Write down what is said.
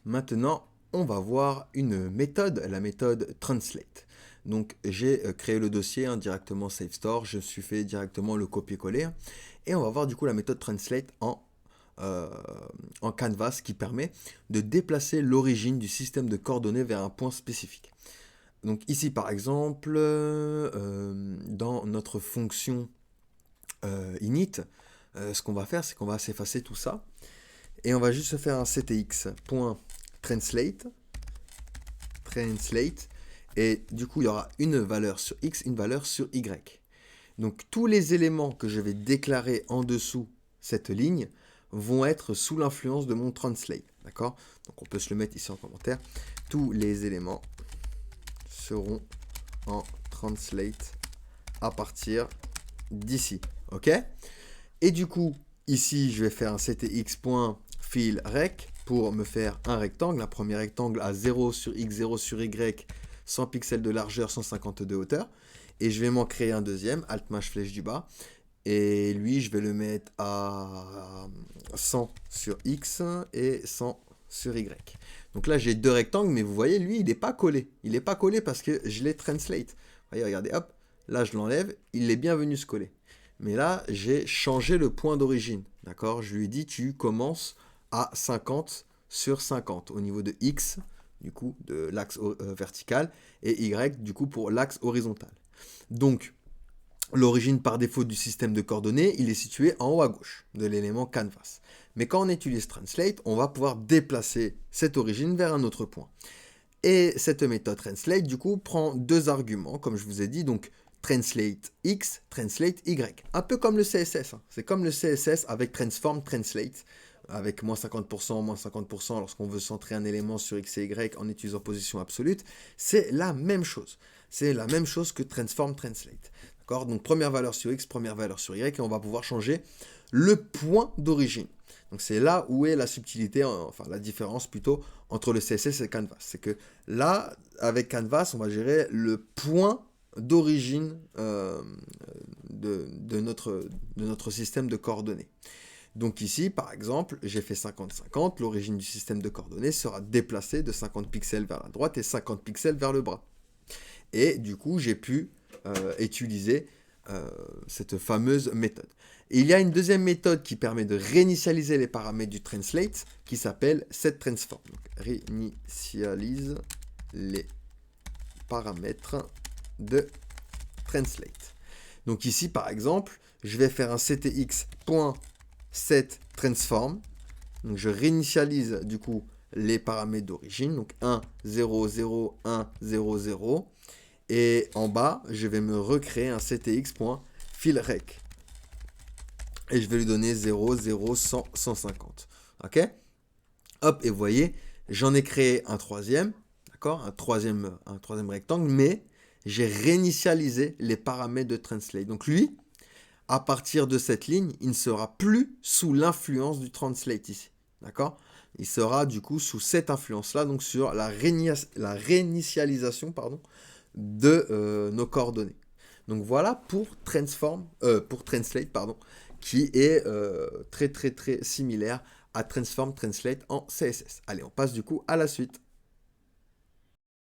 Maintenant, on va voir une méthode, la méthode translate. Donc j'ai créé le dossier directement SafeStore, je suis fait directement le copier-coller et on va voir du coup la méthode translate euh, en Canvas qui permet de déplacer l'origine du système de coordonnées vers un point spécifique. Donc ici par exemple, dans notre fonction init, ce qu'on va faire c'est qu'on va s'effacer tout ça et on va juste se faire un ctx.translate translate et du coup il y aura une valeur sur x, une valeur sur y. Donc tous les éléments que je vais déclarer en dessous cette ligne vont être sous l'influence de mon translate. D'accord? Donc on peut se le mettre ici en commentaire. Tous les éléments seront en translate à partir d'ici. Ok? Et du coup, ici, je vais faire un ctx.fillRec pour me faire un rectangle. Un premier rectangle à 0 sur x, 0 sur y, 100 pixels de largeur, 150 de hauteur. Et je vais m'en créer un deuxième, Alt-Maj flèche du bas. Et lui, je vais le mettre à 100 sur x et 100 sur y. Donc là, j'ai deux rectangles, mais vous voyez, lui, il n'est pas collé. Il n'est pas collé parce que je l'ai translate. Vous voyez, regardez, hop, là, je l'enlève, il est bien venu se coller. Mais là, j'ai changé le point d'origine. D'accord? Je lui ai dit, tu commences à 50 sur 50 au niveau de x, du coup, de l'axe vertical, et y, du coup, pour l'axe horizontal. Donc, l'origine par défaut du système de coordonnées, il est situé en haut à gauche de l'élément canvas. Mais quand on utilise translate, on va pouvoir déplacer cette origine vers un autre point. Et cette méthode translate, du coup, prend deux arguments, comme je vous ai dit, donc translate x, translate y. Un peu comme le CSS. C'est comme le CSS avec transform, translate, avec moins 50%, moins 50% lorsqu'on veut centrer un élément sur x et y en utilisant position absolue. C'est la même chose. C'est la même chose que transform, translate. D'accord? Donc première valeur sur x, première valeur sur y, et on va pouvoir changer le point d'origine. Donc c'est là où est la subtilité, enfin la différence plutôt, entre le CSS et Canvas. C'est que là, avec Canvas, on va gérer le point d'origine de notre système de coordonnées. Donc ici, par exemple, j'ai fait 50-50, l'origine du système de coordonnées sera déplacée de 50 pixels vers la droite et 50 pixels vers le bas. Et du coup, j'ai pu utiliser cette fameuse méthode. Et il y a une deuxième méthode qui permet de réinitialiser les paramètres du translate qui s'appelle setTransform. Donc, réinitialise les paramètres de translate. Donc ici, par exemple, je vais faire un ctx.setTransform. Donc je réinitialise du coup les paramètres d'origine. Donc 1, 0, 0, 1, 0, 0. Et en bas, je vais me recréer un ctx.fillRec. Et je vais lui donner 0, 0, 100, 150. Ok? Hop, et vous voyez, j'en ai créé un troisième, d'accord? Un troisième rectangle, mais j'ai réinitialisé les paramètres de translate. Donc lui, à partir de cette ligne, il ne sera plus sous l'influence du translate ici. D'accord? Il sera du coup sous cette influence-là, donc sur la réinitialisation de nos coordonnées. Donc voilà pour translate, qui est très très très similaire à transform translate en CSS. Allez, on passe du coup à la suite.